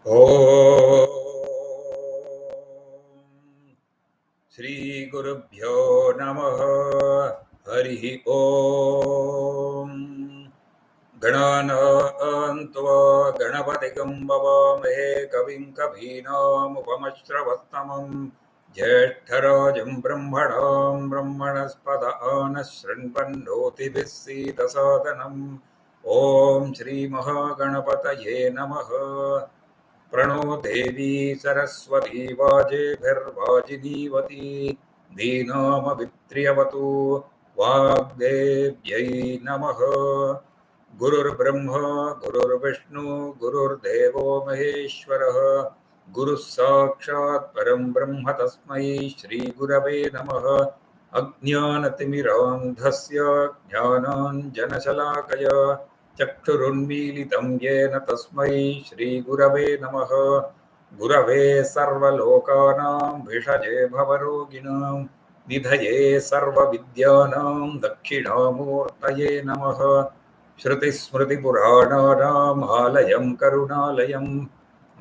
Om Shri Gurubhyo Namaha Harihi Om Gananantva Ganapatikam Bhavamahe Kavim Kavinam Upamashravattamam Jethtarajam Brahmanam Brahmanaspada Anashranpannoti Visita Sadhanam Om Shri Mahaganapataye Namaha प्रणो देवी सरस्वती वाजेभिर्वाजिनीवती दीनामवित्र्यवतु वाग्देव्यै नमः। गुरुर्ब्रह्मा गुरुर्विष्णु गुरुर्देवो महेश्वरः गुरुः साक्षात् परं ब्रह्म तस्मै श्रीगुरवे नमः। अज्ञानतिमिरान्धस्य ज्ञानाञ्जनशलाकया चक्षुरुन्मीलितं येन तस्मै श्रीगुरवे नमः। गुरवे सर्वलोकानां भिषजे भवरोगिणां निधये सर्वविद्यानां दक्षिणामूर्तये नमः। श्रुतिस्मृतिपुराणानाम् आलयं करुणालयं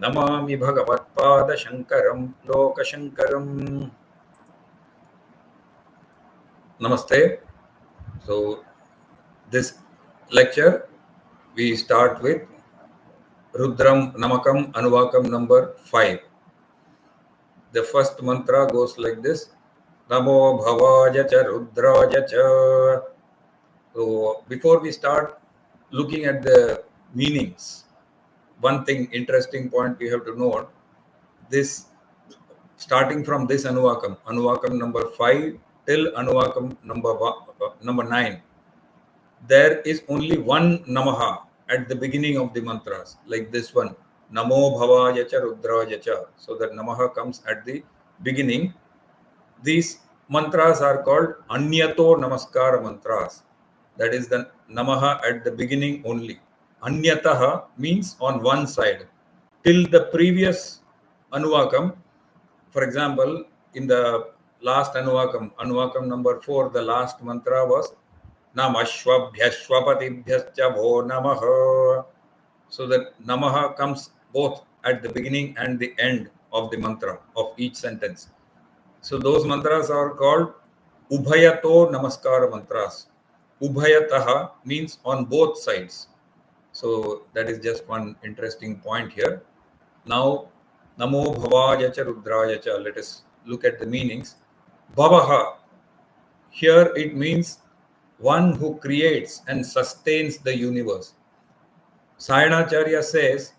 Namami भगवत्पादशङ्करं लोकशङ्करम्। Namaste. So this lecture we start with Rudram Namakam Anuvakam number 5. The first mantra goes like this: Namo Bhavaya cha Rudraya cha. So before we start looking at the meanings, one thing, interesting point we have to note, this starting from this Anuvakam number 5 till Anuvakam number 9, there is only one Namaha at the beginning of the mantras, like this one, Namo Bhavaya cha Rudraya cha. So that Namaha comes at the beginning. These mantras are called Anyato Namaskara mantras. That is the Namaha at the beginning only. Anyataha means on one side. Till the previous Anuvakam, for example, in the last Anuvakam number 4, the last mantra was Namashvabhyashvapatibhyascha vo namaha. So that Namaha comes both at the beginning and the end of the mantra of each sentence. So those mantras are called Ubhayato Namaskara mantras. Ubhayataha means on both sides. So that is just one interesting point here. Now, Namo Bhavaya cha Rudraya cha. Let us look at the meanings. Bhavaha, here it means one who creates and sustains the universe. Sayanacharya says,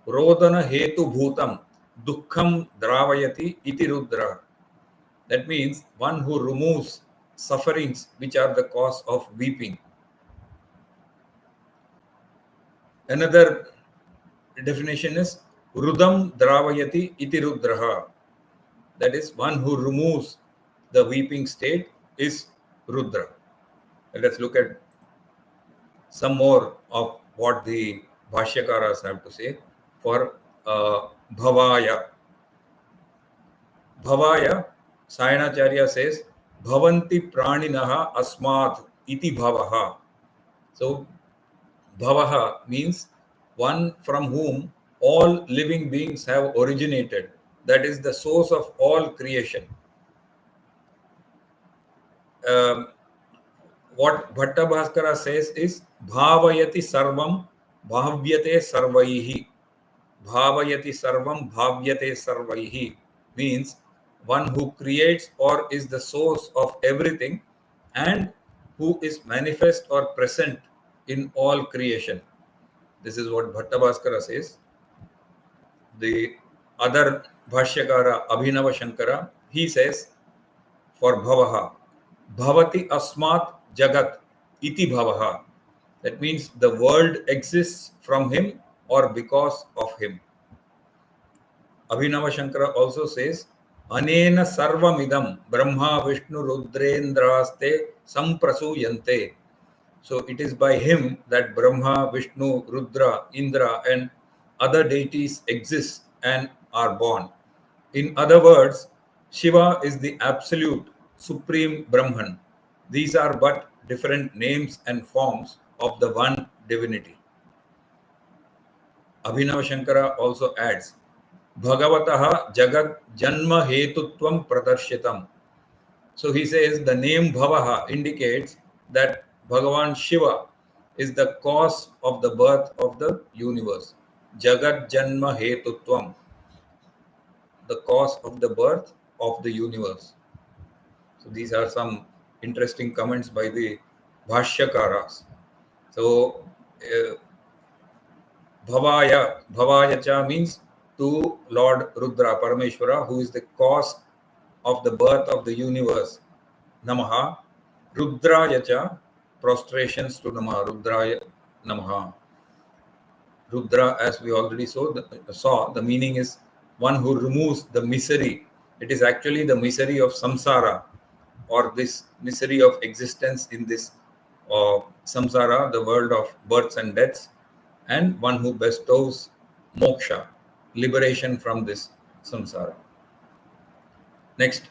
Rodana hetu bhutam dukkham dravayati iti Rudra. That means one who removes sufferings which are the cause of weeping. Another definition is Rudam dravayati iti Rudraha. That is, one who removes the weeping state is Rudra. Let's look at some more of what the Bhashyakaras have to say for Bhavaya. Bhavaya, Sayanacharya says, Bhavanti praninaha asmat iti bhavaha. So, Bhavaha means one from whom all living beings have originated. That is the source of all creation. What Bhatta Bhaskara says is Bhavayati sarvam bhavyate sarvaihi. Bhavayati sarvam bhavyate sarvaihi means one who creates or is the source of everything and who is manifest or present in all creation. This is what Bhatta Bhaskara says. The other Bhashyakara, Abhinava Shankara, he says for Bhavaha, Bhavati Asmat Jagat Iti Bhavaha. That means the world exists from him or because of him. Abhinava Shankara also says, Anena Sarvamidam Brahma Vishnu Rudrendraste Samprasuyante. So it is by him that Brahma, Vishnu, Rudra, Indra and other deities exist and are born. In other words, Shiva is the absolute supreme Brahman. These are but different names and forms of the one divinity. Abhinava Shankara also adds, Bhagavataha Jagat Janma Hetutvam Pradarshitam. So he says the name Bhavaha indicates that Bhagavan Shiva is the cause of the birth of the universe. Jagat Janma Hetutvam, the cause of the birth of the universe. So these are some interesting comments by the Bhashyakaras. So Bhavaya cha means to Lord Rudra, Parameshwara, who is the cause of the birth of the universe. Namaha. Rudraya cha, prostrations to Namaha. Rudraya Namaha. Rudra, as we already saw, the meaning is one who removes the misery. It is actually the misery of samsara, or this misery of existence in this samsara, the world of births and deaths, and one who bestows moksha, liberation from this samsara. Next,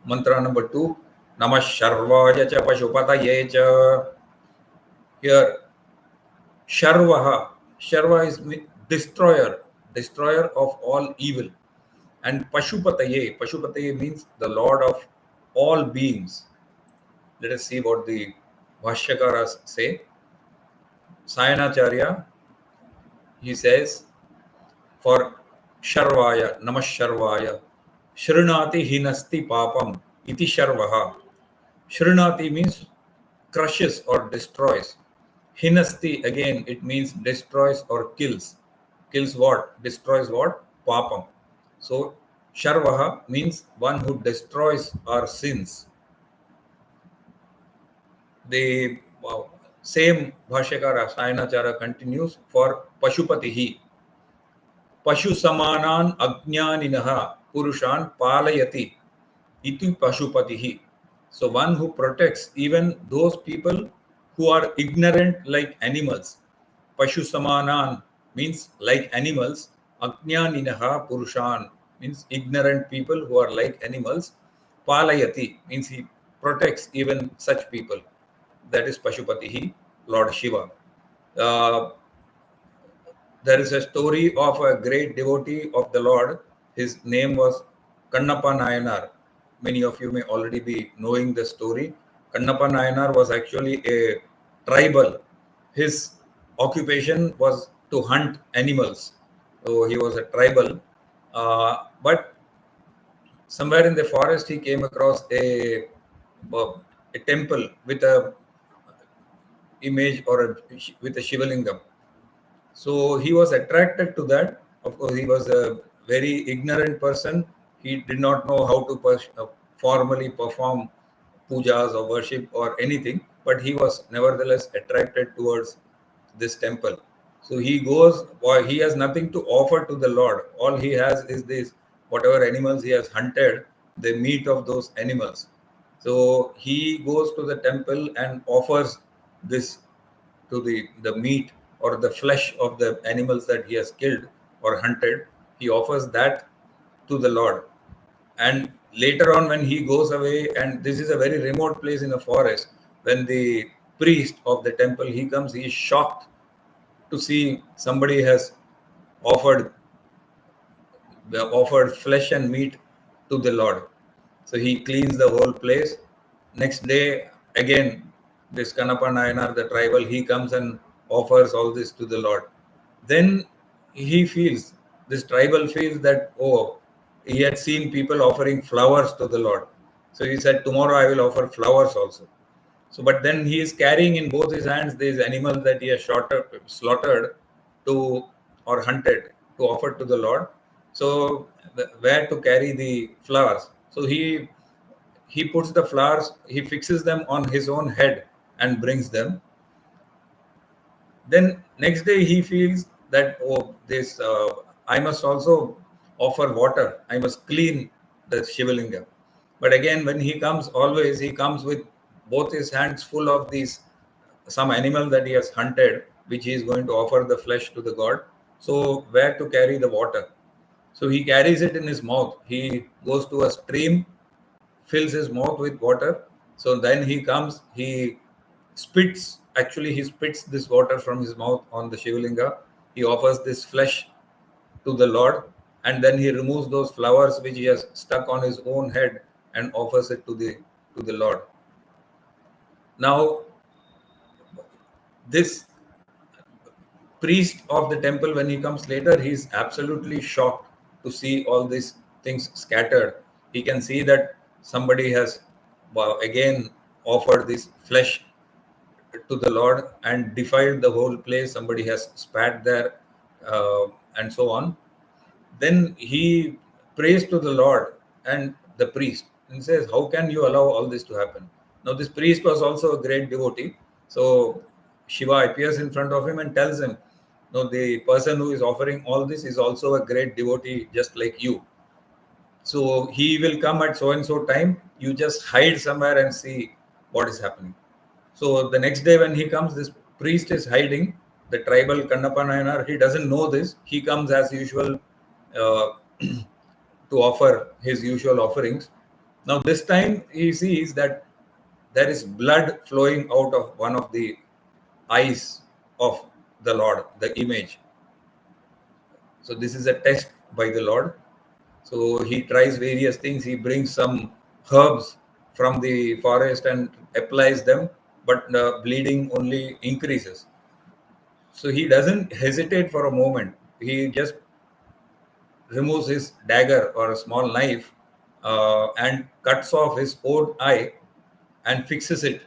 mantra number 2, Namah Sharvaya cha Pashupataye cha. Here, Sharvaha. Sharva is destroyer of all evil. And Pashupataye means the Lord of all beings. Let us see what the Bhashyakaras say. Sayanacharya, he says, for Sharvaya, Namah Sharvaya, Shrunati hinasti papam iti Sharvaha. Shrunati means crushes or destroys. Hinasti, again, it means destroys or kills. Kills what? Destroys what? Papam. So, Sharvaha means one who destroys our sins. The same Bhashyakara, Sayanacharya, continues for Pashupatihi. Pashu samanan ajnaninaha purushan palayati iti Pashupatihi. So one who protects even those people who are ignorant like animals. Pashu samanan means like animals. Ajnaninaha purushan means ignorant people who are like animals. Palayati means he protects even such people. That is Pashupatihi, Lord Shiva. There is a story of a great devotee of the Lord. His name was Kannappa Nayanar. Many of you may already be knowing the story. Kannappa Nayanar was actually a tribal. His occupation was to hunt animals. So he was a tribal. But somewhere in the forest, he came across a temple with a image or with a Shivalingam. So he was attracted to that. Of course, he was a very ignorant person. He did not know how to formally perform pujas or worship or anything, but he was nevertheless attracted towards this temple. So he goes, he has nothing to offer to the Lord. All he has is this, whatever animals he has hunted, the meat of those animals. So he goes to the temple and offers this to the meat or the flesh of the animals that he has killed or hunted. He offers that to the Lord. And later on, when he goes away, and this is a very remote place in a forest, when the priest of the temple, he comes, he is shocked to see somebody has offered flesh and meat to the Lord. So he cleans the whole place. Next day, again, this Kannappa Nayanar, the tribal, he comes and offers all this to the Lord. Then this tribal feels that, he had seen people offering flowers to the Lord. So he said, tomorrow I will offer flowers also. So, but then he is carrying in both his hands these animals that he has slaughtered or hunted to offer to the Lord. So, where to carry the flowers? So he puts the flowers, he fixes them on his own head and brings them. Then next day he feels that, I must also offer water. I must clean the Shivalingam. But again, when he comes, always he comes with both his hands full of some animal that he has hunted, which he is going to offer the flesh to the god. So where to carry the water? So he carries it in his mouth. He goes to a stream, fills his mouth with water. So then he comes, he spits this water from his mouth on the Shivalinga. he offers this flesh to the Lord, and then he removes those flowers which he has stuck on his own head and offers it to the Lord. Now, this priest of the temple, when he comes later, he is absolutely shocked to see all these things scattered. He can see that somebody has again offered this flesh to the Lord and defiled the whole place. Somebody has spat there, and so on. Then he prays to the Lord and the priest and says, "How can you allow all this to happen?" Now, this priest was also a great devotee. So Shiva appears in front of him and tells him, "No, the person who is offering all this is also a great devotee, just like you. So he will come at so and so time. You just hide somewhere and see what is happening." So the next day when he comes, this priest is hiding. The tribal Kannappa Nayanar, he doesn't know this. He comes as usual to offer his usual offerings. Now this time he sees that there is blood flowing out of one of the eyes of the Lord, the image. So this is a test by the Lord. So he tries various things. He brings some herbs from the forest and applies them, but the bleeding only increases. So he doesn't hesitate for a moment. He just removes his dagger or a small knife and cuts off his own eye and fixes it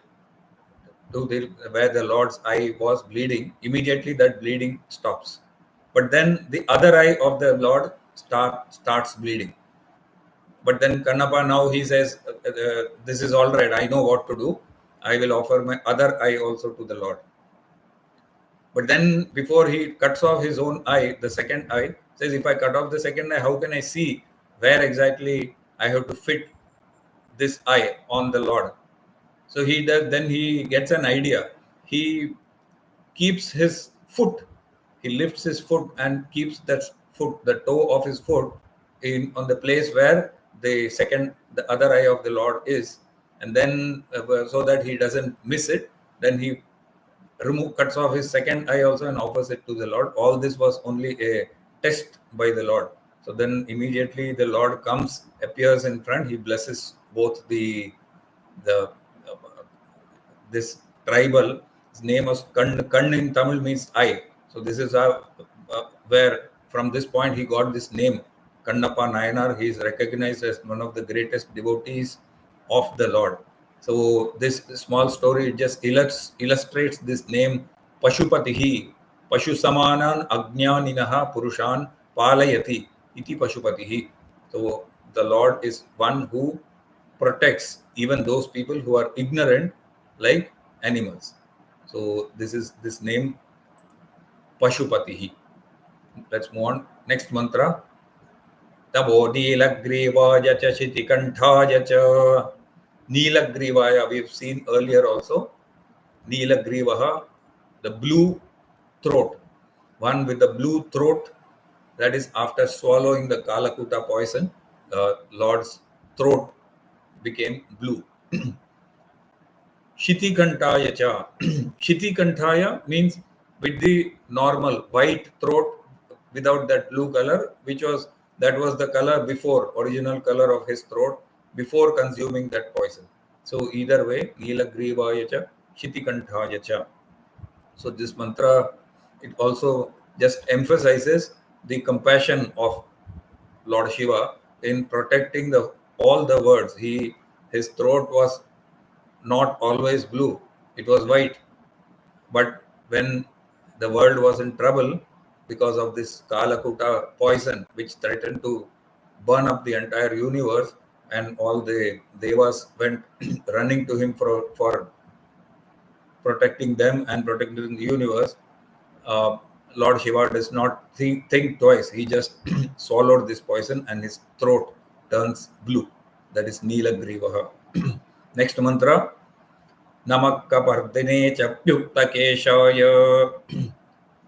to where the Lord's eye was bleeding. Immediately that bleeding stops. But then the other eye of the Lord starts bleeding. But then Kannappa, now he says, "This is all right. I know what to do. I will offer my other eye also to the Lord." But then before he cuts off his own eye, the second eye, says, "If I cut off the second eye, how can I see where exactly I have to fit this eye on the Lord?" So he does. Then he gets an idea. He keeps his foot. He lifts his foot and keeps that foot, the toe of his foot, on the place where the other eye of the Lord is, and then so that he doesn't miss it. Then he cuts off his second eye also and offers it to the Lord. All this was only a test by the Lord. So then immediately the Lord comes, appears in front. He blesses both the this tribal. His name was Kann in Tamil means eye. So this is where from this point he got this name, Kannappa Nayanar. He is recognized as one of the greatest devotees of the Lord. So this small story just illustrates this name, Pashupatihi, Pashu Samanan Ajnaninaha Purushan Palayati iti Pashupatihi. So the Lord is one who protects even those people who are ignorant like animals. So this is this name, Pashupatihi. Let's move on. Next mantra. Tabo Neelagrivaya cha Shitikantaya cha. Neelagrivaya, we've seen earlier also. Neelagrivaha, the blue throat. One with the blue throat, that is after swallowing the Kalakuta poison, the Lord's throat became blue. Shitikantaya cha. Shitikantaya means with the normal white throat without that blue color, that was the color before, original color of his throat before consuming that poison. So either way, Neelagrivaya cha, Shitikantaya cha. So this mantra, it also just emphasizes the compassion of Lord Shiva in protecting all the words. His throat was not always blue, it was white. But when the world was in trouble because of this Kalakuta poison, which threatened to burn up the entire universe, and all the Devas went running to him for protecting them and protecting the universe, Lord Shiva does not think twice. He just swallowed this poison and his throat turns blue. That is Neelagrivaha. Next mantra. Namak Kapardine Chapyukta Keshaya.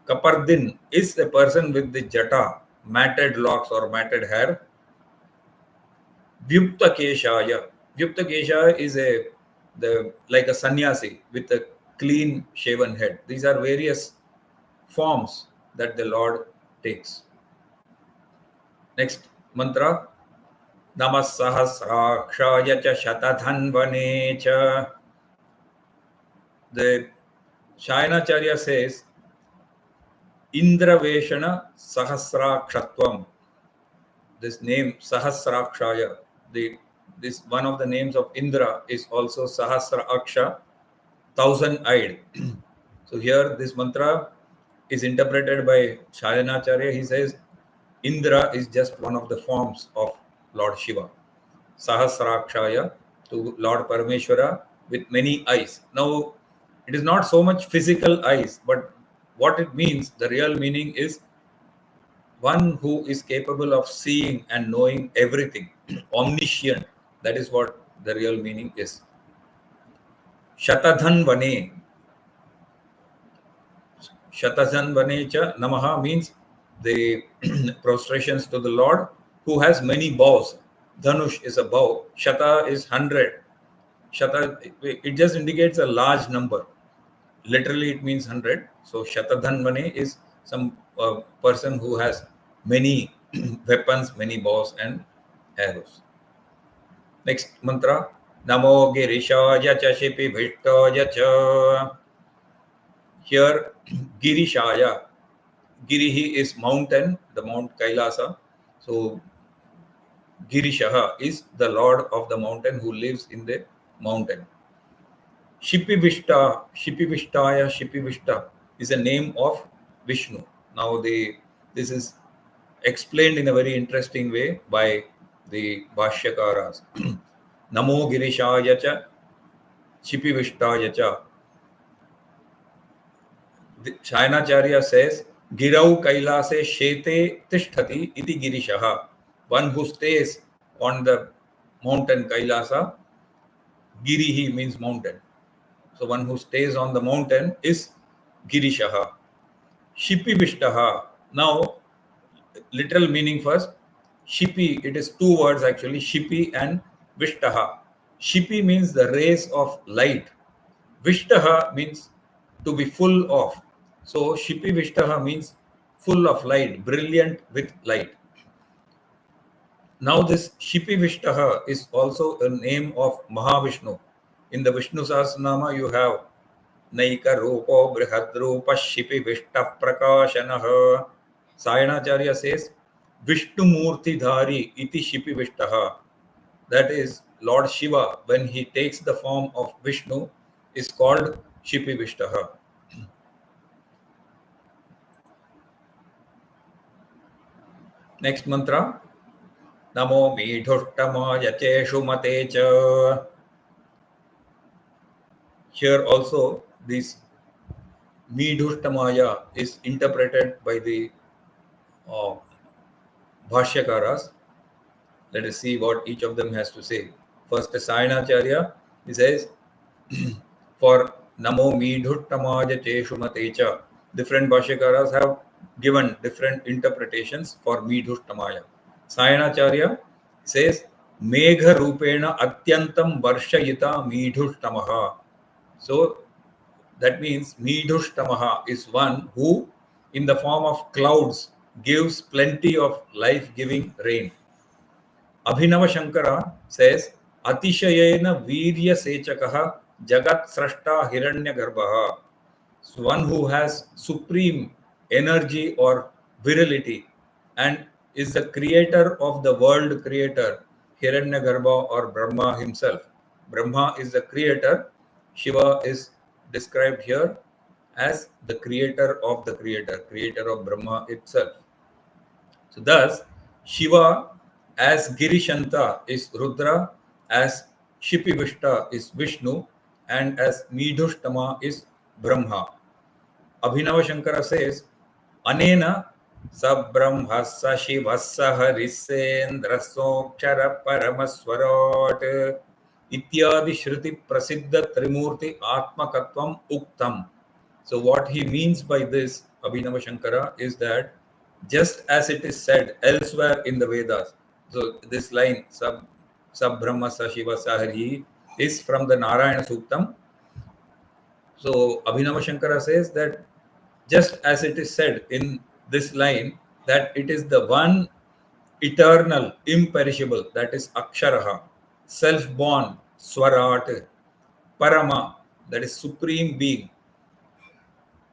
Kapardin is a person with the jata, matted locks or matted hair. Vyukta Keshaya. Vyukta Keshaya is like a sannyasi with a clean shaven head. These are various forms that the Lord takes. Next mantra. Namah Sahasrakshaya cha Shatadhanvane cha. The Sayanacharya says, Indraveshana Sahasrakshatvam. This name Sahasrakshaya, this one of the names of Indra is also Sahasra Aksha, 1,000-eyed. So here this mantra is interpreted by Sayanacharya. He says Indra is just one of the forms of Lord Shiva. Sahasrakshaya, to Lord Parameshwara with many eyes. Now, it is not so much physical eyes, but what it means, the real meaning is one who is capable of seeing and knowing everything, omniscient. That is what the real meaning is. Shatadhan Vane. Shatadhan Vane cha Namaha means the prostrations to the Lord who has many bows. Dhanush is a bow. Shata is 100. Shata, it just indicates a large number. Literally, it means 100. So, Shatadhanvane is some person who has many weapons, many bows and arrows. Next mantra. Namo Girishaya cha Shipi Vishtaya cha. Here, Girishaya. Girihi is mountain, the Mount Kailasa. So, Girishaha is the Lord of the mountain who lives in the mountain. Shipivishta, Shipivishtaya, Shipivishta is a name of Vishnu. Now this is explained in a very interesting way by the Bhashyakaras. Namo Girishaya cha, Shipivishtaya cha. Sayanacharya says, Girau Kailase Shete Tishtati iti Girishaha. One who stays on the mountain Kailasa, Girihi means mountain. So one who stays on the mountain is Girishaha. Shipi Vishtaha. Now, literal meaning first. Shipi, it is two words actually, Shipi and Vishtaha. Shipi means the rays of light. Vishtaha means to be full of. So Shipi Vishtaha means full of light, brilliant with light. Now this Shipi Vishtaha is also a name of Mahavishnu. In the Vishnu Sahasranama, you have Naika Rupo Brihadrupa Shipi Vishtah Prakashanaha. Sayanacharya says Vishnu Murti Dhari iti Shipi Vishtaha. That is Lord Shiva, when he takes the form of Vishnu, is called Shipi Vishtaha. Next mantra. Namo Midhuttamaya Cheshu Mate cha. Here also this Midhuttamaya is interpreted by the Bhashyakaras. Let us see what each of them has to say. First, Sayanacharya, he says, for Namo Midhuttamaya Cheshu Mate cha. Different Bhashyakaras have given different interpretations for Midhuttamaya. Sayanacharya says, Megha Rupena Atyantam Varshayita Midhushtamaha. So that means Midhushtamaha is one who, in the form of clouds, gives plenty of life-giving rain. Abhinava Shankara says, Atishayena Virya Sechakaha Jagat Srashta Hiranya Garbhaha. So one who has supreme energy or virility and is the creator of the world creator, Hiranyagarbha or Brahma himself. Brahma is the creator. Shiva is described here as the creator of the creator, creator of Brahma itself. So thus, Shiva as Girishanta is Rudra, as Shipivishta is Vishnu, and as Midhushtama is Brahma. Abhinava Shankara says, Anena Sabrahmasa Shivasa Harisendrasokshara Paramaswarat Ityadi Shruti Prasiddha Trimurti Atmakatvam Uktam. So what he means by this, Abhinava Shankara, is that just as it is said elsewhere in the Vedas, so this line, Sabrahmasa Shivasa Hari, is from the Narayana Suktam. So Abhinava Shankara says that just as it is said in this line that it is the one eternal, imperishable, that is Aksharaha, self-born, Swarat, Parama, that is supreme being,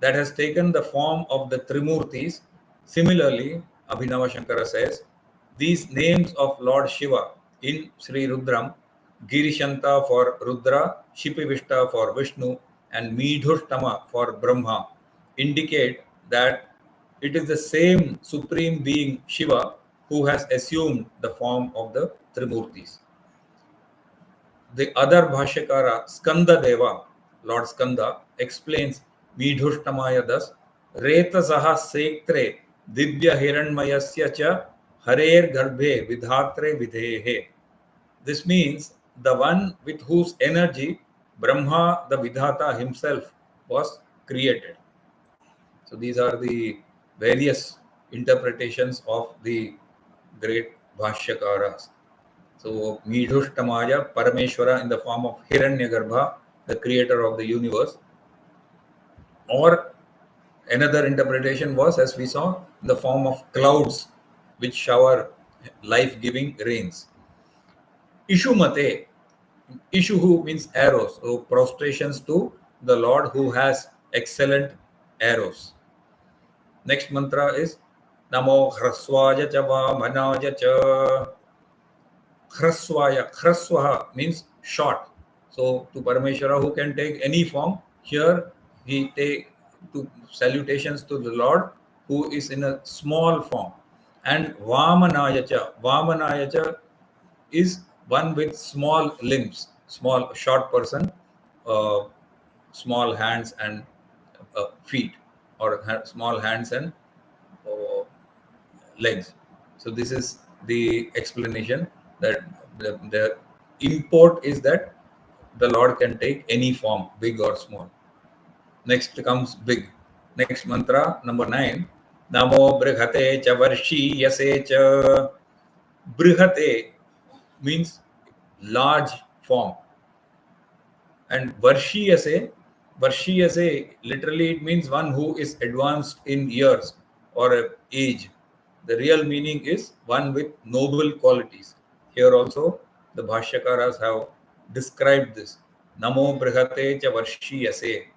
that has taken the form of the Trimurtis. Similarly, Abhinava Shankara says, these names of Lord Shiva in Sri Rudram, Girishanta for Rudra, Shipivishta for Vishnu, and Midhushtama for Brahma, indicate that it is the same supreme being Shiva who has assumed the form of the Trimurtis. The other Bhashyakara, Skanda Deva, Lord Skanda, explains Midhushtamaya thus, Retasaha Sektre Divya Hiranmayasya cha Harer Garbhe Vidhatre Vidhehe. This means the one with whose energy Brahma, the Vidhata himself, was created. So these are the various interpretations of the great Bhashyakaras. So, Midhushtamaya, Parameshwara in the form of Hiranyagarbha, the creator of the universe. Or another interpretation was, as we saw, in the form of clouds which shower life-giving rains. Ishumate, Ishuhu means arrows. So, prostrations to the Lord who has excellent arrows. Next mantra is Namo Hraswaja cha Vamanaja cha. Hraswaya. Hraswaha means short. So to Parameshwara who can take any form, here he take to salutations to the Lord who is in a small form. And Vamanayacha. Vamanayacha is one with small limbs, small short person, small hands and feet, or small hands and legs. So this is the explanation that the import is that the Lord can take any form, big or small. Next comes big. Next mantra, number 9. Namo Brihate cha Varshi Yase cha. Brihate means large form. And Varshiyase, literally it means one who is advanced in years or age. The real meaning is one with noble qualities. Here also the Bhashyakaras have described this. Namo Brihate cha Varshiyase.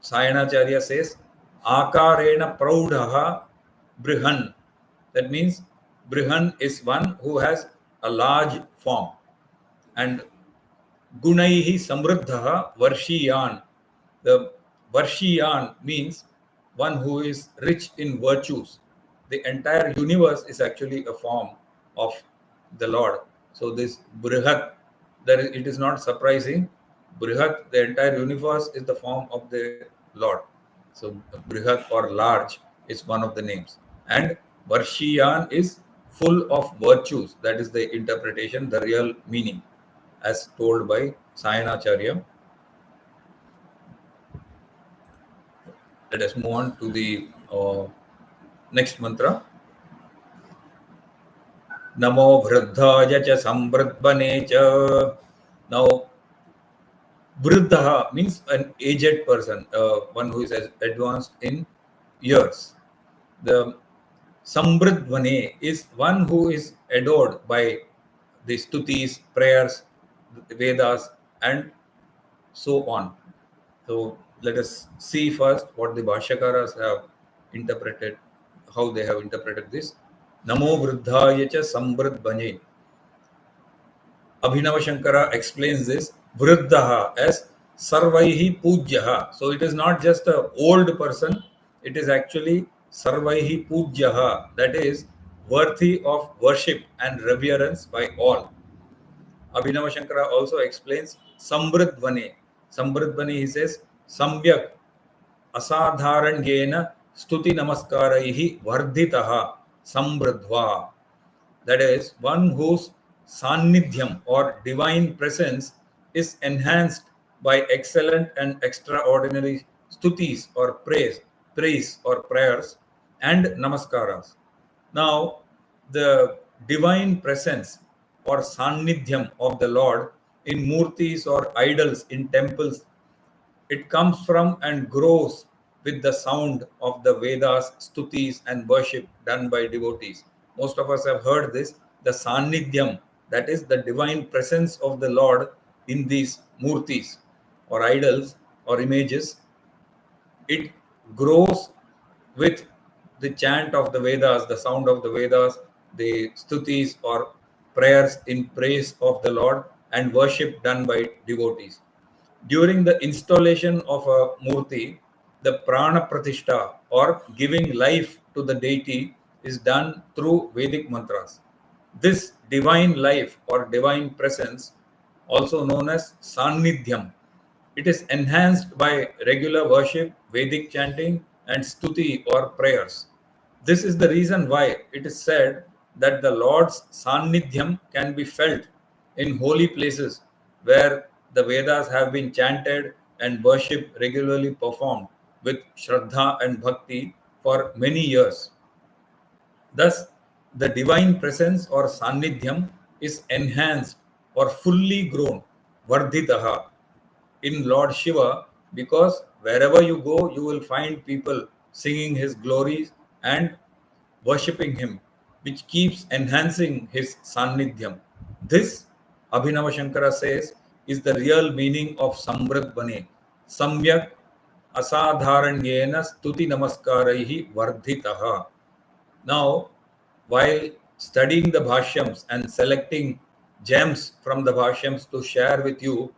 Sayanacharya says, Akarena Praudhaha Brihan. That means Brihan is one who has a large form. And Gunaihi Samruddhaha Varshiyan. The Varshiyan means one who is rich in virtues. The entire universe is actually a form of the Lord. So this Brihat, it is not surprising. Brihat, the entire universe, is the form of the Lord. So Brihat or large is one of the names. And Varshiyan is full of virtues. That is the interpretation, the real meaning, as told by Sayanacharya. Let us move on to the next mantra. Namo Vruddhaya cha Sambridbane cha. Now, Vruddha means an aged person, one who is advanced in years. The Sambridvane is one who is adored by the stutis, prayers, Vedas, and so on. So let us see first what the Bhashyakaras have interpreted, how they have interpreted this. Namo Vruddhaya cha Sambridvane. Abhinava Shankara explains this Vruddhaha as Sarvaihi Pujyaha. So it is not just an old person, it is actually Sarvaihi Pujyaha, that is worthy of worship and reverence by all. Abhinava Shankara also explains Sambridvane. Sambridvane, he says, Sambyak Asadharanyena Stuti Namaskaraihi Vardhitaha Sambridva. That is, one whose Sannidhyam or divine presence is enhanced by excellent and extraordinary stutis or praise or prayers and namaskaras. Now, the divine presence or Sannidhyam of the Lord in murtis or idols in temples, it comes from and grows with the sound of the Vedas, stutis, and worship done by devotees. Most of us have heard this, the Sannidhyam, that is the divine presence of the Lord in these murtis or idols or images. It grows with the chant of the Vedas, the sound of the Vedas, the stutis or prayers in praise of the Lord, and worship done by devotees. During the installation of a murti, the prana pratishta or giving life to the deity is done through Vedic mantras. This divine life or divine presence, also known as Sannidhyam, it is enhanced by regular worship, Vedic chanting, and stuti or prayers. This is the reason why it is said that the Lord's Sannidhyam can be felt in holy places where the Vedas have been chanted and worship regularly performed with Shraddha and Bhakti for many years. Thus, the divine presence or Sannidhyam is enhanced or fully grown, Vardhitaha, in Lord Shiva, because wherever you go, you will find people singing his glories and worshipping him, which keeps enhancing his Sannidhyam. This, Abhinava Shankara says, is the real meaning of Samvrit Bane. Samyak asadharanyena stuti namaskaraihi vardhitaha. Now, while studying the Bhashyams and selecting gems from the Bhashyams to share with you,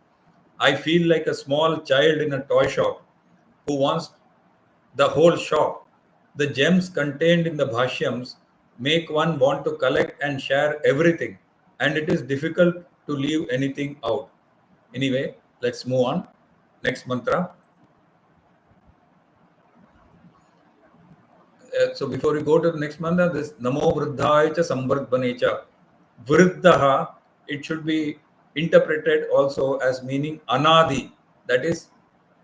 I feel like a small child in a toy shop who wants the whole shop. The gems contained in the Bhashyams make one want to collect and share everything, and it is difficult to leave anything out. Anyway, let's move on. Next mantra. So before we go to the next mantra, this Namo Vruddhaya cha Samvardhane cha. Vruddhaha, it should be interpreted also as meaning Anadi, that is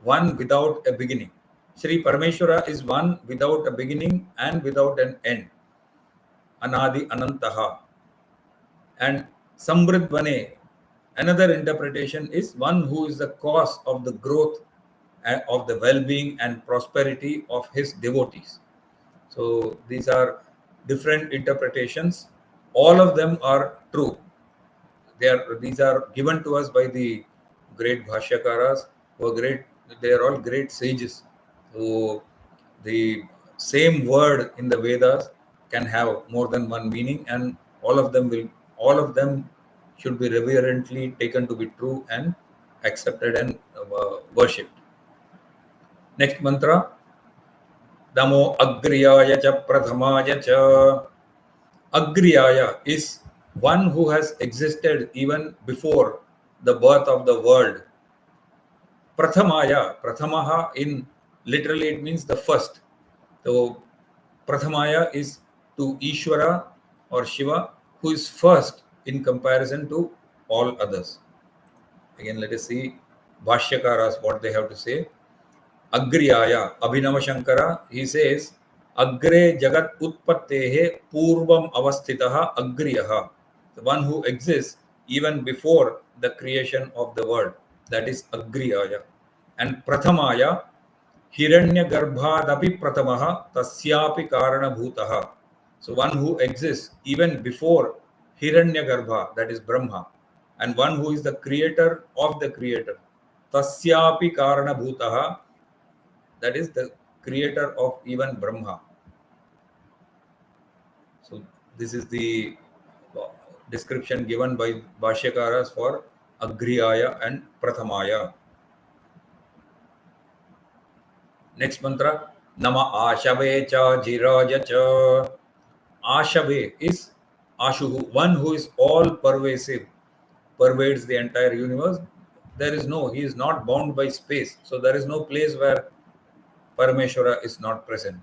one without a beginning. Sri Parameshwara is one without a beginning and without an end. Anadi Anantaha. And Samvrdhane, another interpretation is one who is the cause of the growth of the well-being and prosperity of his devotees. So these are different interpretations. All of them are true. These are given to us by the great Bhashyakaras who are great. They are all great sages. So the same word in the Vedas can have more than one meaning, and all of them should be reverently taken to be true and accepted and worshipped. Next mantra. Namo Agriyaya cha Prathamaya cha. Agriyaya is one who has existed even before the birth of the world. Prathamaya, Prathamaha in literally it means the first. So Prathamaya is to Ishvara or Shiva, who is first in comparison to all others. Again, let us see Bhashyakaras, what they have to say. Agriyaya, Abhinava Shankara, he says, Agre Jagat Utpattehe Purvam Avasthitaha Agriyaha, the one who exists even before the creation of the world, that is Agriyaya. And Prathamaya, Hiranya Garbhadapi Pratamaha Tasyapi Karana Bhutaha. So one who exists even before Hiranya Garbha, that is Brahma, and one who is the creator of the creator. Tasyapi Karana Bhutaha, that is the creator of even Brahma. So this is the description given by Bhashyakaras for Agriyaya and Prathamaya. Next mantra, Nama Ashave cha Jiraja cha. Ashave is Ashuhu, one who is all pervasive, pervades the entire universe. He is not bound by space. So there is no place where Parameshwara is not present.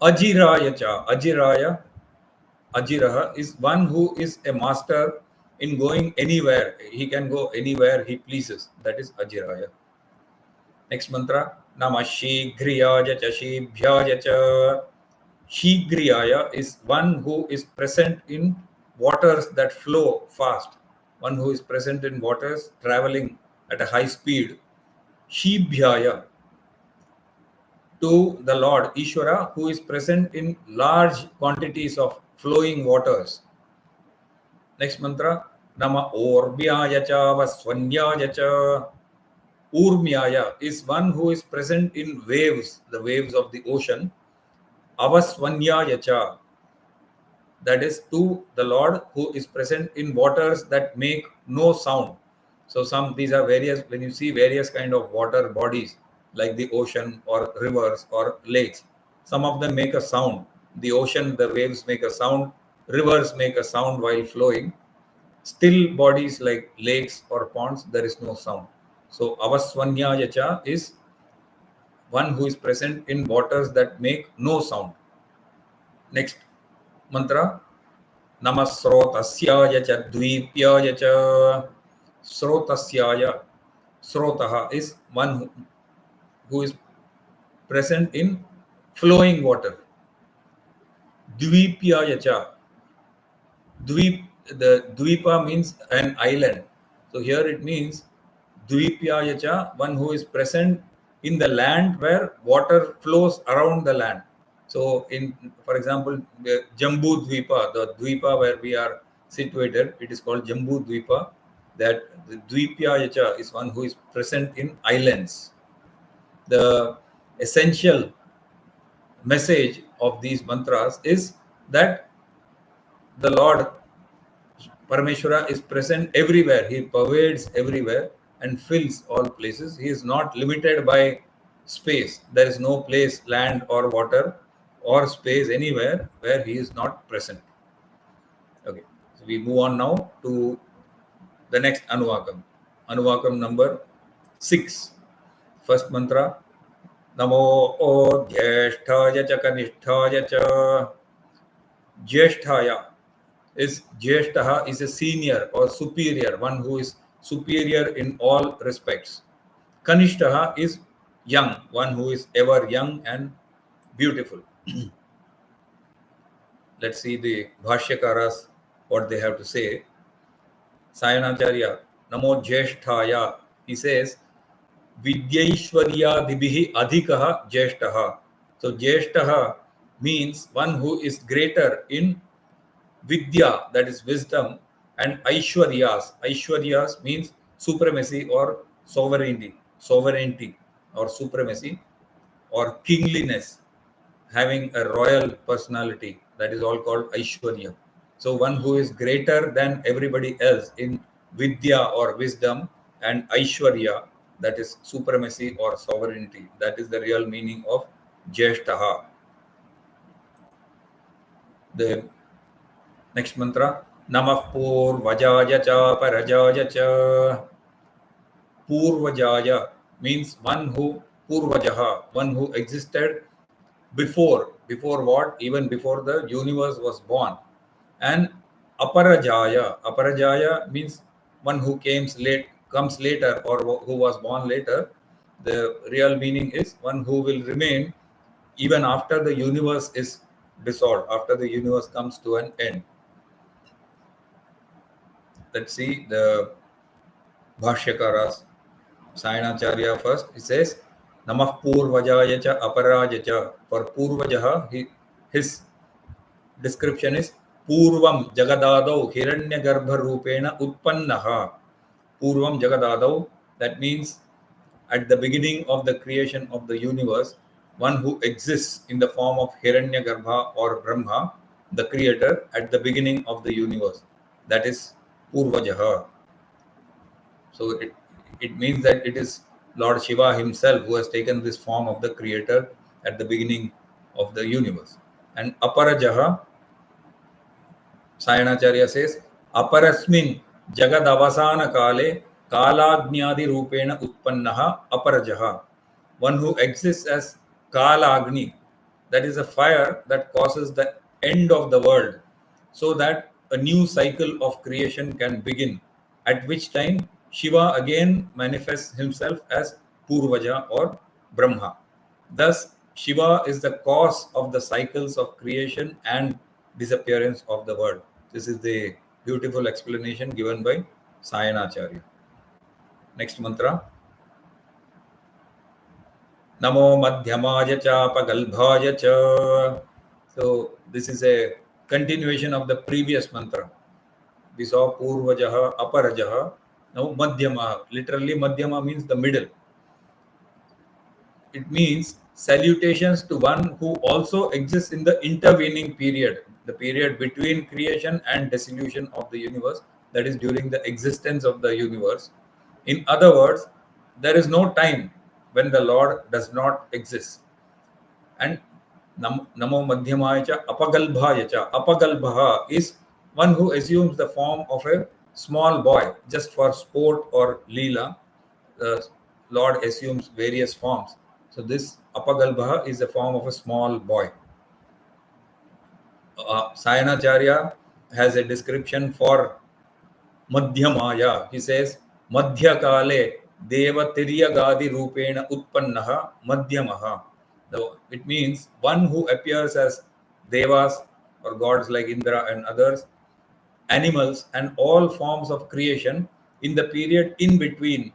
Ajiraya cha. Ajiraha is one who is a master in going anywhere. He can go anywhere he pleases. That is Ajiraya. Next mantra. Namah Shigriyaya cha Shibhyaya cha. Shigriyaya is one who is present in waters that flow fast. One who is present in waters traveling at a high speed. Shibhyaya, to the Lord Ishvara, who is present in large quantities of flowing waters. Next mantra, Nama Ormyaya cha Vaswanyaya cha. Urmyaya is one who is present in waves, the waves of the ocean. Avaswanyaya cha, that is to the Lord who is present in waters that make no sound. So these are various, when you see various kind of water bodies like the ocean or rivers or lakes, some of them make a sound. The ocean, the waves make a sound, rivers make a sound while flowing. Still bodies like lakes or ponds, there is no sound. So Avaswanyaya cha is one who is present in waters that make no sound. Next mantra, Namasrotasyaya cha Dvipyaya cha. Srotasyaya. Srotaha is one who is present in flowing water. Dvipyaya cha. The Dvipa means an island. So here it means Dvipyaya cha, one who is present in the land where water flows around the land. So for example, the Jambu Dvipa, the Dvipa where we are situated, it is called Jambu Dvipa. That the Dvipyaya cha is one who is present in islands. The essential message of these mantras is that the Lord Parameshwara is present everywhere. He pervades everywhere and fills all places. He is not limited by space. There is no place, land or water or space anywhere where he is not present. Okay, so we move on now to the next Anuvakam. Anuvakam number 6. First mantra. Namo O Jyesthaya cha Kanisthaya cha. Jyesthaya is Jyeshtaha is a senior or superior, one who is superior in all respects. Kanishtaha is young, one who is ever young and beautiful. Let's see the Bhashyakaras, what they have to say. Sayanacharya, Namo Jyesthaya, he says, Vidyaishwarya dibihi adhikaha Jyeshtaha. So Jyeshtaha means one who is greater in Vidya, that is wisdom, and Aishwaryas. Aishwaryas means supremacy or sovereignty or supremacy or kingliness, having a royal personality. That is all called Aishwarya. So one who is greater than everybody else in Vidya or wisdom, and Aishwarya, that is supremacy or sovereignty. That is the real meaning of Jyeshtaha. The next mantra, Namah Purvajaya cha Parajaya cha. Purvajaya means one who, Purvajaha, one who existed before what? Even before the universe was born. And Aparajaya means one who comes later or who was born later. The real meaning is one who will remain even after the universe is dissolved, after the universe comes to an end. Let's see the Bhashyakaras. Sayanacharya first, it says, Namah Purvajaya cha Aparajaya cha. For Purvajaha, his description is Purvam Jagadadau Hiranya Garbha Rupena Utpannaha. Purvam Jagadadau, that means at the beginning of the creation of the universe, one who exists in the form of Hiranya Garbha or Brahma, the creator at the beginning of the universe. That is Purvajaha. So it means that it is Lord Shiva himself who has taken this form of the creator at the beginning of the universe. And Aparajaha, Sayanacharya says, Aparasmin Jagadavasana Kale Kalagnyadi Rupena Utpannaha Aparajaha. One who exists as Kalagni, that is a fire that causes the end of the world, so that a new cycle of creation can begin, at which time Shiva again manifests himself as Purvaja or Brahma. Thus, Shiva is the cause of the cycles of creation and disappearance of the world. This is the beautiful explanation given by Sayanacharya. Next mantra. Namo Madhyamaya cha Pagalbhaya cha. So this is a continuation of the previous mantra. We saw Purvajaha, Aparajaha. Now Madhyama. Literally Madhyama means the middle. It means salutations to one who also exists in the intervening period, the period between creation and dissolution of the universe, that is during the existence of the universe. In other words, there is no time when the Lord does not exist. And Namo Madhyamaya cha Apagalbhaya cha. Apagalbha is one who assumes the form of a small boy just for sport or leela. The Lord assumes various forms. So this Apagalbha is the form of a small boy. Sayanacharya has a description for Madhyamaya. He says, Madhyakale Deva Tiryagadi Rupena Utpannaha Madhyamaha. So it means one who appears as devas or gods like Indra and others, animals, and all forms of creation in the period in between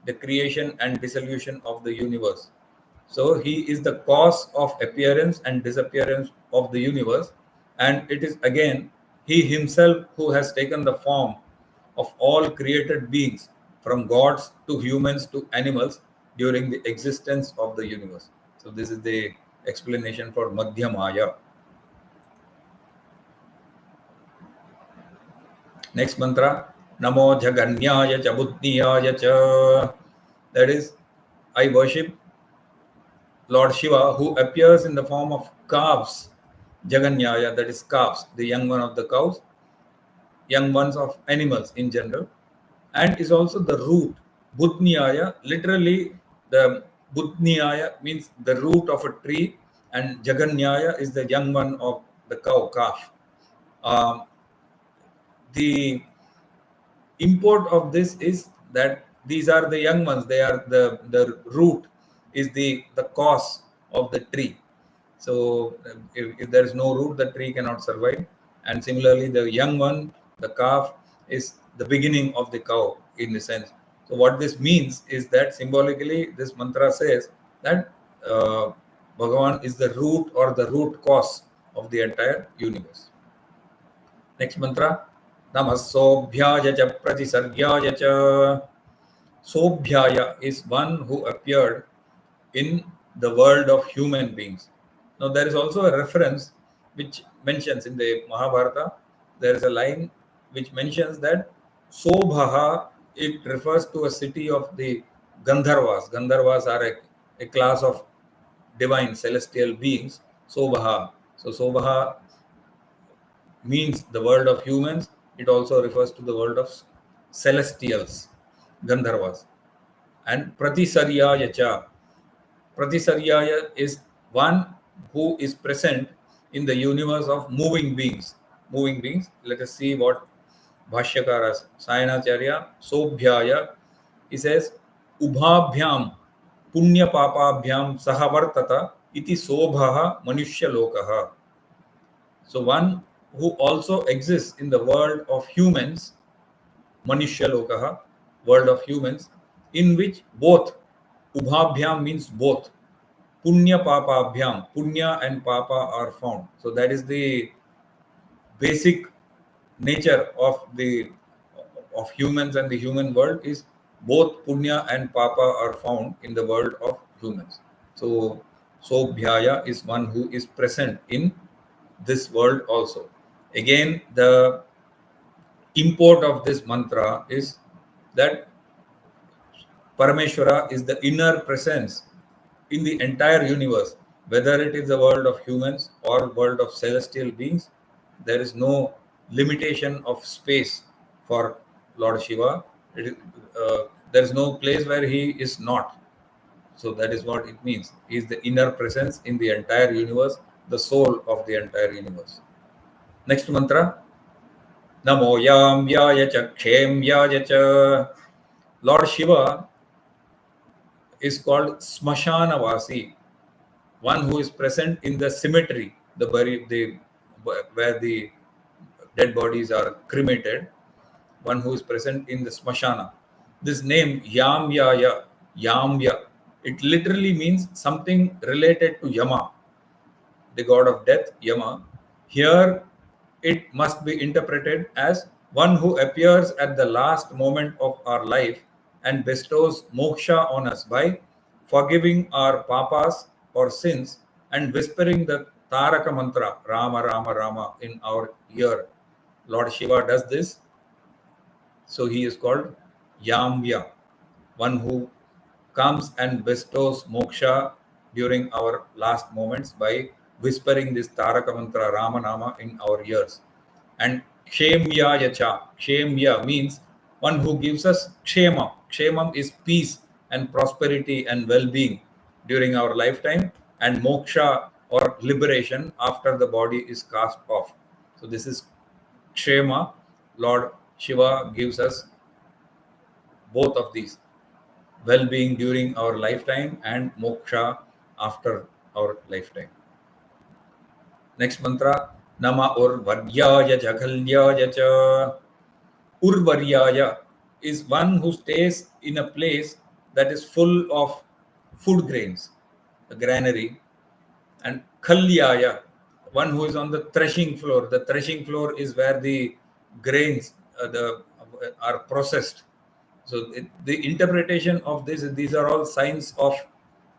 the creation and dissolution of the universe. So he is the cause of appearance and disappearance of the universe, and it is again he himself who has taken the form of all created beings, from gods to humans to animals, during the existence of the universe. So this is the explanation for Madhyamaya. Next mantra, Namo Jaganyaya cha Buddhiyaya cha. That is, I worship Lord Shiva, who appears in the form of calves, Jaganyaya, that is calves, the young one of the cows, young ones of animals in general, and is also the root. Budnyaya, literally the Budnyaya means the root of a tree, and Jaganyaya is the young one of the cow, calf. The import of this is that these are the young ones. They are the root is the cause of the tree. So if there is no root, the tree cannot survive. And similarly, the young one, the calf, is the beginning of the cow in a sense. So what this means is that symbolically, this mantra says that Bhagavan is the root or the root cause of the entire universe. Next mantra, Namah Sobhyaya cha Pratisargyaya cha. Sobhyaya is one who appeared in the world of human beings. Now, there is also a reference which mentions in the Mahabharata, there is a line which mentions that Sobhaha, it refers to a city of the Gandharvas. Gandharvas are a class of divine celestial beings, Sobhaha. So, Sobhaha means the world of humans. It also refers to the world of celestials, Gandharvas. And Pratisaryaya cha. Pratisaryaya is one who is present in the universe of moving beings. Moving beings. Let us see what Bhashyakara Sayanacharya Sobhyaya. He says, Ubhabhyam Punya Papabhyam Sahavartata iti Sobhaha Manushya Lokaha. So one who also exists in the world of humans, Manushya Lokaha, world of humans, in which both Ubhabhyam means both. Punya Papabhyam, Punya and Papa are found. So that is the basic nature of humans and the human world is both Punya and Papa are found in the world of humans. So Sobhyaya is one who is present in this world also. Again, the import of this mantra is that Parameshwara is the inner presence in the entire universe, whether it is the world of humans or world of celestial beings. There is no limitation of space for Lord Shiva. There is no place where he is not. So that is what it means. He is the inner presence in the entire universe, the soul of the entire universe. Next mantra. Namo Yam Yaya cha Khem Yaya cha. Lord Shiva is called Smashanavasi, one who is present in the cemetery, where the dead bodies are cremated, one who is present in the Smashana. This name Yamya, It literally means something related to Yama, the god of death, Yama. Here, it must be interpreted as one who appears at the last moment of our life and bestows moksha on us by forgiving our papas or sins and whispering the Taraka mantra, Rama, Rama, Rama, in our ear. Lord Shiva does this, so he is called Yamya, one who comes and bestows moksha during our last moments by whispering this Taraka mantra Rama Nama in our ears. And Kshemya Yacha, Kshemya means one who gives us Kshemam. Kshemam is peace and prosperity and well-being during our lifetime, and moksha or liberation after the body is cast off. So this is Kshema. Lord Shiva gives us both of these, well-being during our lifetime and moksha after our lifetime. Next mantra, Nama Urvaryaya Jagalyaya Cha. Urvaryaya is one who stays in a place that is full of food grains, a granary, and Kalyaya, one who is on the threshing floor. The threshing floor is where the grains are processed. So the interpretation of this, these are all signs of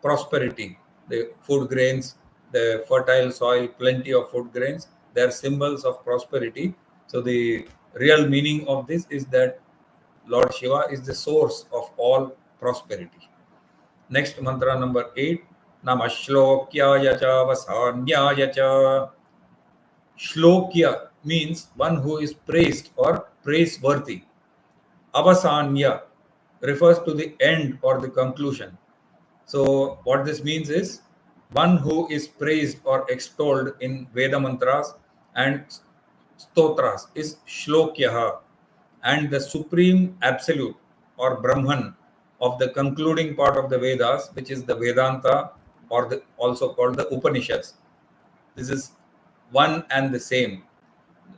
prosperity. The food grains, the fertile soil, plenty of food grains, they are symbols of prosperity. So the real meaning of this is that Lord Shiva is the source of all prosperity. Next mantra number 8, Namah Shlokyaya Cha Vasanyaya Cha. Shlokya means one who is praised or praiseworthy. Avasanya refers to the end or the conclusion. So what this means is one who is praised or extolled in Veda mantras and stotras is Shlokyaha, and the supreme absolute or Brahman of the concluding part of the Vedas, which is the Vedanta or also called the Upanishads. This is one and the same.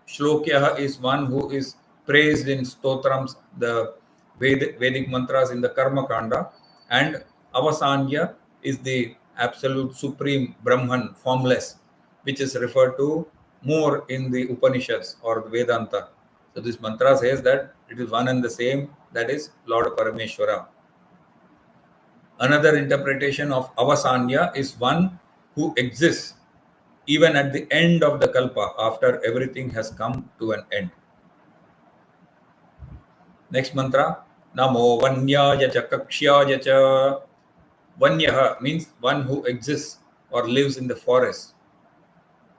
Shlokya is one who is praised in stotrams, the Vedic mantras in the Karma Kanda, and Avasanya is the absolute supreme Brahman, formless, which is referred to more in the Upanishads or the Vedanta. So this mantra says that it is one and the same, that is Lord Parameshwara. Another interpretation of Avasanya is one who exists even at the end of the Kalpa, after everything has come to an end. Next mantra, Namo Vanyaya Cha Kakshaya Cha. Vanyaha means one who exists or lives in the forest.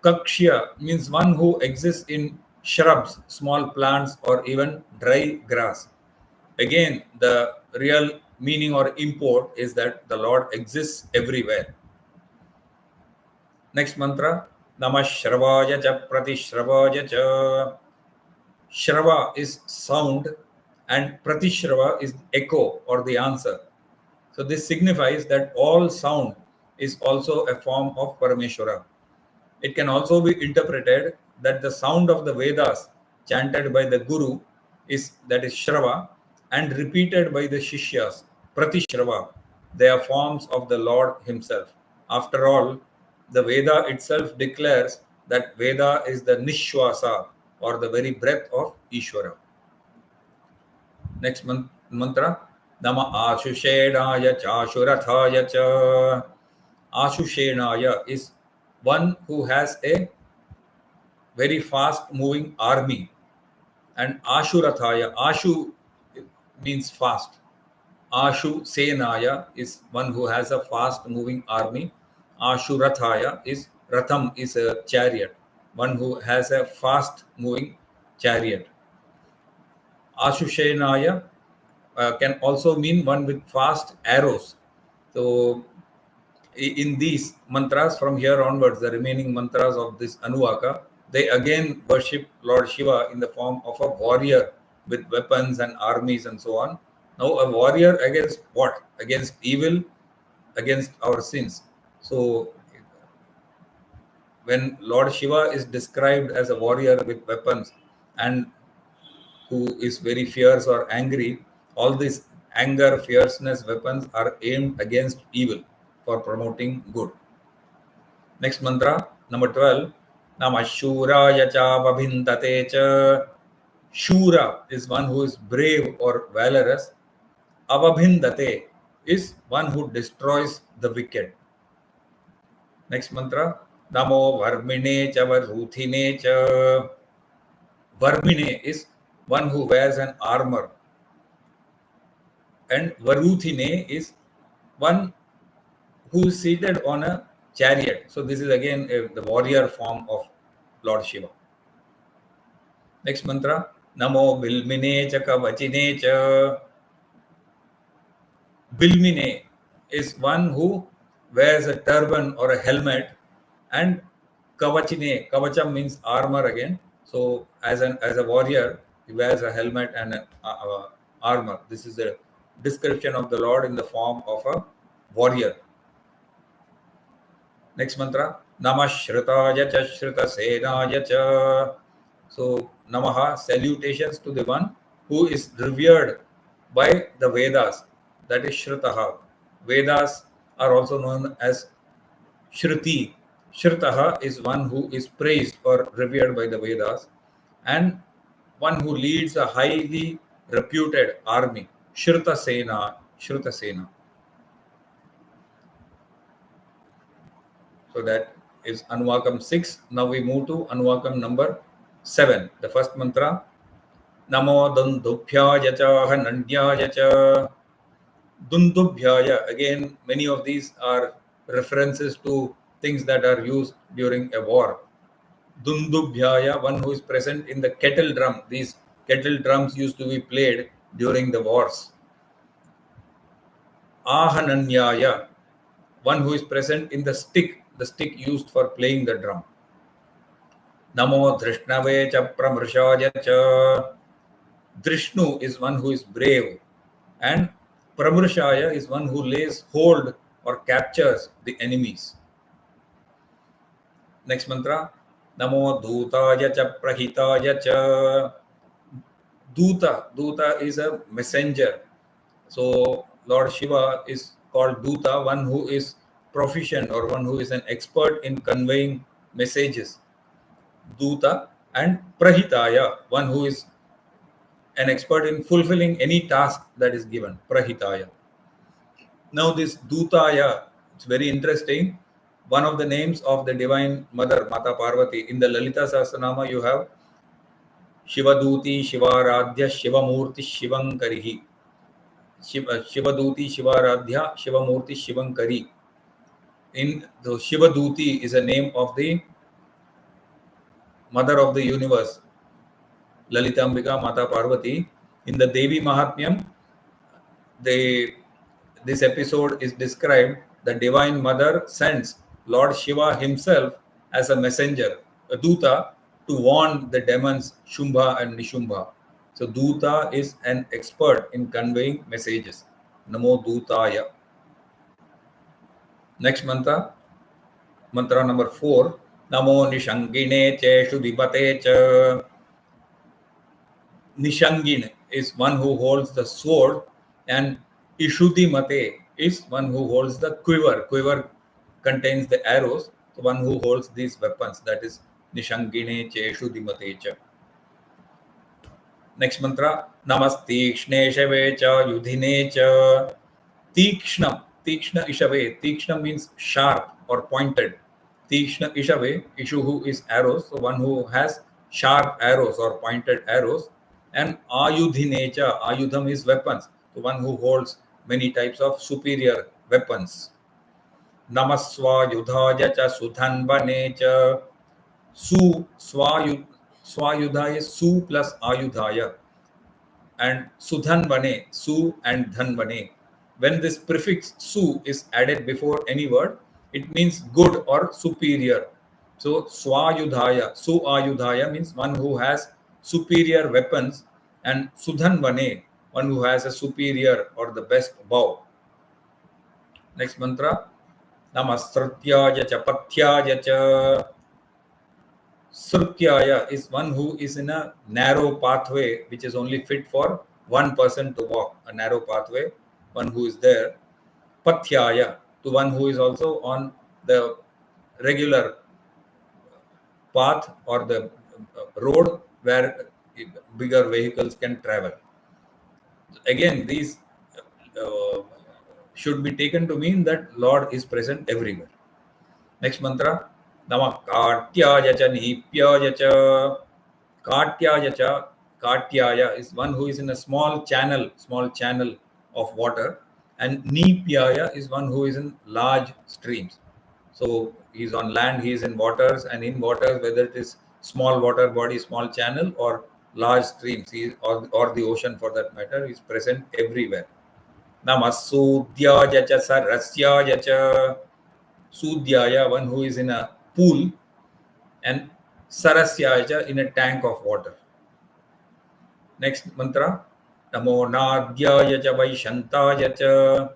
Kakshya means one who exists in shrubs, small plants, or even dry grass. Again, the real meaning or import is that the Lord exists everywhere. Next mantra, Namah Shravaya Cha Pratishravaya Cha. Shrava is sound and Pratishrava is echo or the answer. So this signifies that all sound is also a form of Parameshwara. It can also be interpreted that the sound of the Vedas chanted by the Guru is Shrava and repeated by the Shishyas, Pratishrava. They are forms of the Lord Himself. After all, the Veda itself declares that Veda is the Nishwasa or the very breath of Ishvara. Next mantra, Nama Ashushenaya Chashurathaya Cha. Ashushenaya is one who has a very fast moving army, and Ashurathaya, Ashu means fast. Ashu Senaya is one who has a fast moving army. Ashurathaya is Ratham is a chariot, one who has a fast moving chariot. Ashushenaya can also mean one with fast arrows. So in these mantras from here onwards, the remaining mantras of this Anuvaka, they again worship Lord Shiva in the form of a warrior with weapons and armies and so on. Now a warrior against what? Against evil, against our sins. So when Lord Shiva is described as a warrior with weapons and who is very fierce or angry, all these anger, fierceness weapons are aimed against evil for promoting good. Next mantra, number 12. Namah Shuraya cha Vabhintate cha. Shura is one who is brave or valorous. Avabhindate is one who destroys the wicked. Next mantra, Namo Varmine cha Varuthine cha. Varmine is one who wears an armor. And Varuthine is one who is seated on a chariot. So this is again the warrior form of Lord Shiva. Next mantra, Namo Bilmine cha Kavachine cha. Bilmine is one who wears a turban or a helmet, and Kavachine, Kavacham means armor again. So as a warrior, he wears a helmet and an armor. This is a description of the Lord in the form of a warrior. Next mantra, Namah Shritaya cha Shrita Senaya cha. So Namaha, salutations to the one who is revered by the Vedas, that is Shritaha. Vedas are also known as Shruti. Shritaha is one who is praised or revered by the Vedas, and one who leads a highly reputed army. Shrita Sena. Shrita Sena. So that is Anuvakam 6. Now we move to Anuvakam number 7. The first mantra, Namo Dundubhyaya cha Hanandhyaya cha. Dundubhyaya. Again, many of these are references to things that are used during a war. Dundubhyaya, one who is present in the kettle drum. These kettle drums used to be played during the wars. Ahananyaya, one who is present in the stick used for playing the drum. Namo Drishnave cha Pramrshaya cha. Drishnu is one who is brave, and Pramrshaya is one who lays hold or captures the enemies. Next mantra, Namo Dutaya cha Prahitaya cha. Duta is a messenger. So Lord Shiva is called Duta, one who is proficient or one who is an expert in conveying messages. Duta. And Prahitaya, one who is an expert in fulfilling any task that is given. Prahitaya. Now this Dutaya, it's very interesting. One of the names of the Divine Mother, Mata Parvati, in the Lalita Sahasranama you have Shivaduti, Shivaradhya, Shivamurti, Shivankarihi. Shivaduti, Shivaradhya, Shivamurti, Shivankari. In the Shivaduti is a name of the Mother of the Universe, Lalitambika Mata Parvati. In the Devi Mahatmyam, this episode is described. The Divine Mother sends Lord Shiva himself as a messenger, a Duta, to warn the demons Shumbha and Nishumbha. So Duta is an expert in conveying messages. Namo Dutaya. Next mantra number 4. Namo Nishangine Cheshu Dibate Cha. Nishangin is one who holds the sword, and Ishudhi Mate is one who holds the quiver. Quiver contains the arrows. So one who holds these weapons, that is Nishangine Cheshudhi Mate Cha. Next mantra, Namastikshne Shave Cha Yudhine Cha. Tikshna Ishave. Tikshna means sharp or pointed. Tikshna Ishave, Ishu who is arrows, so one who has sharp arrows or pointed arrows. And Ayudhinecha, Ayudham is weapons, so one who holds many types of superior weapons. Namaswa Yudhaya cha Sudhanvane cha. Swayudha is Su plus Ayudhaya. And Sudhanvane, Su and Dhanvane. When this prefix Su is added before any word, it means good or superior. So Swayudhaya, Su Ayudhaya means one who has superior weapons, and Sudhanvane, one who has a superior or the best bow. Next mantra, Namastrutyaya cha Patyaya cha. Srutyaya is one who is in a narrow pathway which is only fit for one person to walk a narrow pathway, one who is there. Pathyaya, to one who is also on the regular path or the road where bigger vehicles can travel. Again, these uh, should be taken to mean that Lord is present everywhere. Next mantra, Nama Katyaya cha Nipyaya cha. Katyaya cha, Katyaya is one who is in a small channel of water, and Nipyaya is one who is in large streams. So he is on land, he is in waters, and in waters, whether it is small water body, small channel, or large streams, or the ocean for that matter, is present everywhere. Namasudhyaya cha Sarasyaya cha. Sudhyaya, one who is in a pool, and Sarasyaya in a tank of water. Next mantra, Namo Nadyaya cha Vaishantaya cha.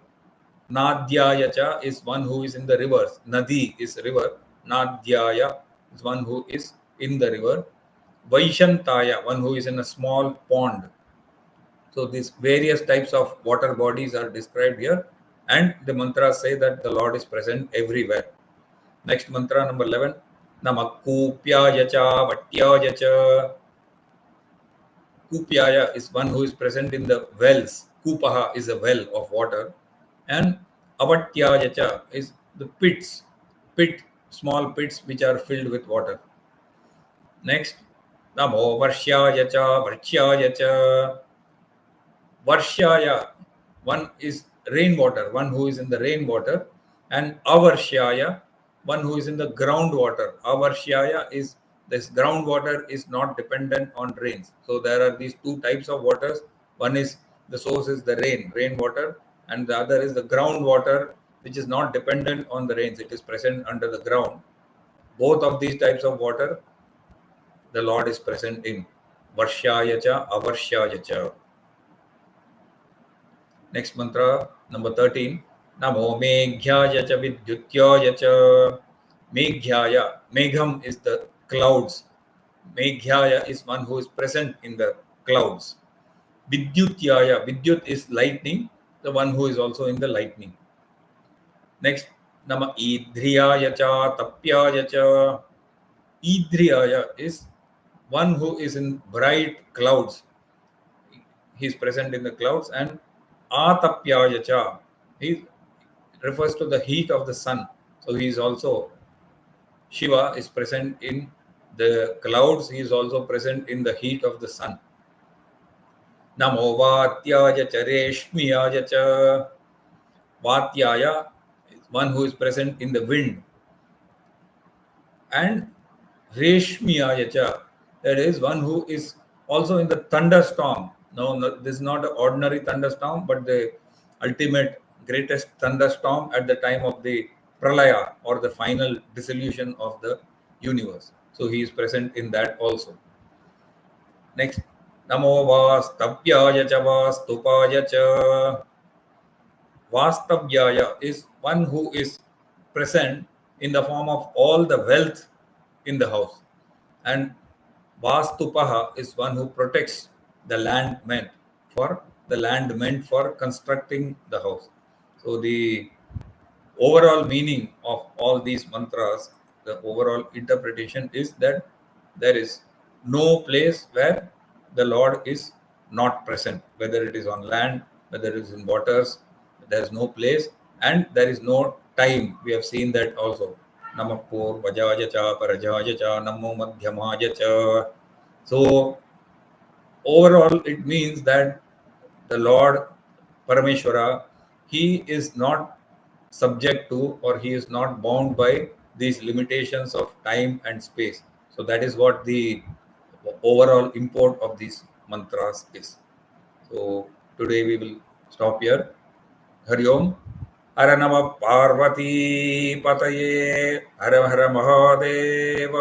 Nadyaya cha is one who is in the rivers. Nadi is river. Nadyaya is one who is in the river. Vaishantaya, one who is in a small pond. So these various types of water bodies are described here, and the mantras say that the Lord is present everywhere. Next mantra, number 11. Namakupyaya cha Vatyaya cha. Kupyaya is one who is present in the wells. Kupaha is a well of water. And Avatyaya cha is the pits, small pits which are filled with water. Next, Namo Varshyaya cha Varchyaya cha. Varshaya, one is rainwater, one who is in the rainwater, and Avarshaya, one who is in the groundwater. Avarshaya is this groundwater is not dependent on rains. So there are these two types of waters. One is the source is the rainwater, and the other is the groundwater, which is not dependent on the rains. It is present under the ground. Both of these types of water, the Lord is present in. Varshaya cha, Avarshaya cha. Next mantra, number 13. Namo Meghyaya cha Vidyutyaya cha. Meghyaya. Megham is the clouds. Meghyaya is one who is present in the clouds. Vidyutyaya. Vidyut is lightning, the one who is also in the lightning. Next, Nama Idhriyaya cha Tapyaya cha. Idhriyaya is one who is in bright clouds. He is present in the clouds. And Atapyaya cha, he refers to the heat of the sun. So he is also, Shiva is present in the clouds. He is also present in the heat of the sun. Namo Vatyaya cha Reshmiyaya cha. Vatyaya is one who is present in the wind. And Reshmiyaya cha, that is one who is also in the thunderstorm. No, this is not an ordinary thunderstorm, but the ultimate greatest thunderstorm at the time of the pralaya, or the final dissolution of the universe. So he is present in that also. Next, Namo Vastavhyaya cha Vastupaya cha. Vastavhyaya is one who is present in the form of all the wealth in the house. And Vastupaha is one who protects the land meant for constructing the house. So the overall meaning of all these mantras, the overall interpretation is that there is no place where the Lord is not present, whether it is on land, whether it is in waters, there is no place, and there is no time. We have seen that also. Namah Purvajaya cha Parajaya cha Namo Madhyamaya cha. So overall, it means that the Lord Parameshwara, he is not subject to, or he is not bound by these limitations of time and space. So that is what the overall import of these mantras is. So today we will stop here. Hari Om. Hara Nama Parvati Pataye. Hara Hara Mahadeva.